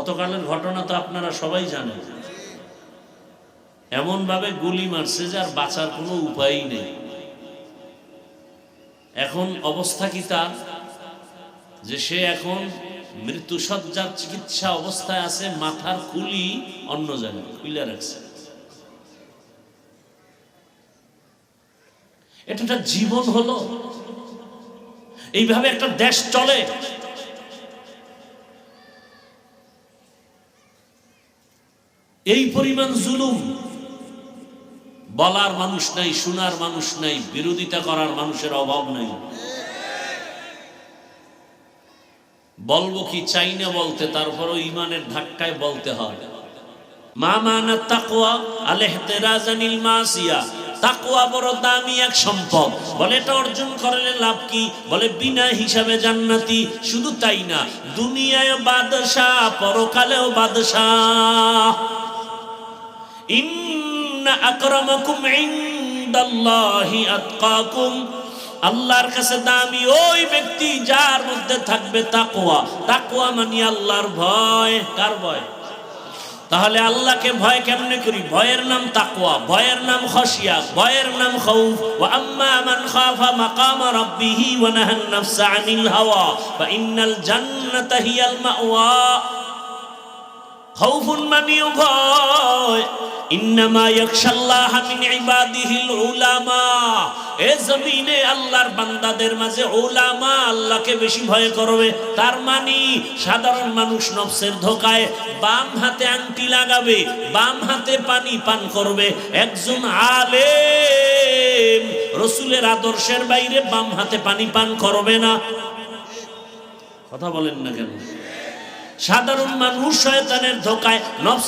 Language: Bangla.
গতকালের ঘটনা তো আপনারা সবাই জানেন, এমন ভাবে গুলি মারছে যে আর বাঁচার কোনো উপায়ই নেই। এখন অবস্থা কি তার, যে সে এখন মৃত্যুসজ্জার চিকিৎসা অবস্থায় আছে, মাথার খুলি অন্য জায়গায় খুলে রাখছে। এটা একটা জীবন হলো? এইভাবে একটা দেশ চলে? এই পরিমাণ জুলুম, বলার মানুষ নাই, শোনার মানুষ নাই, বিরোধিতা করার মানুষের অভাব নাই। বলবো কি চাই না বলতে, তারপরও ইমানের ধাক্কায় বলতে হয়। মা মানা তাকওয়া আল-ইহতিরাজানিল মাসিয়া, তাকওয়া বড় দামি এক সম্পদ। বলে এটা অর্জন করলে লাভ কি? বলে বিনা হিসাবে জান্নাতি। শুধু তাই না, দুনিয়ায় বাদশাহ, পরকালেও বাদশাহ। ইন্না আকরামাকুম ইনদাল্লাহি আতকাকুম, আল্লাহর কাছে দামি ওই ব্যক্তি যার মধ্যে থাকবে তাকওয়া। তাকওয়া মানে আল্লাহর ভয়। কার ভয়? তাহলে আল্লাহকে ভয় কেমনে করি? ভয়ের নাম তাকওয়া, ভয়ের নাম খশিয়া, ভয়ের নাম খাউফ। ওয়া আম্মা মান খাফা মাকামা রাব্বিহি ওয়া নাহান নাফসা আনিল হাওয়া ফা ইন্নাল জান্নাতা হিয়াল মাওয়া। খাউফুন মানিও ভয়। ইন্নামা ইয়াখশাল্লাহা মিন ইবাদিহিল উলামা, এ জমিনে আল্লাহর বান্দাদের মাঝে উলামা আল্লাহকে বেশি ভয় করবে। তার মানে সাধারণ মানুষ নফসের ধোকায় বাম হাতে আংটি লাগাবে, বাম হাতে পানি পান করবে। একজন আলেম রাসূলের আদর্শের বাইরে বাম হাতে পানি পান করবে না। কথা বলেন না কেন? সাধারণ মানুষ শয়তানের ধোকায় নফস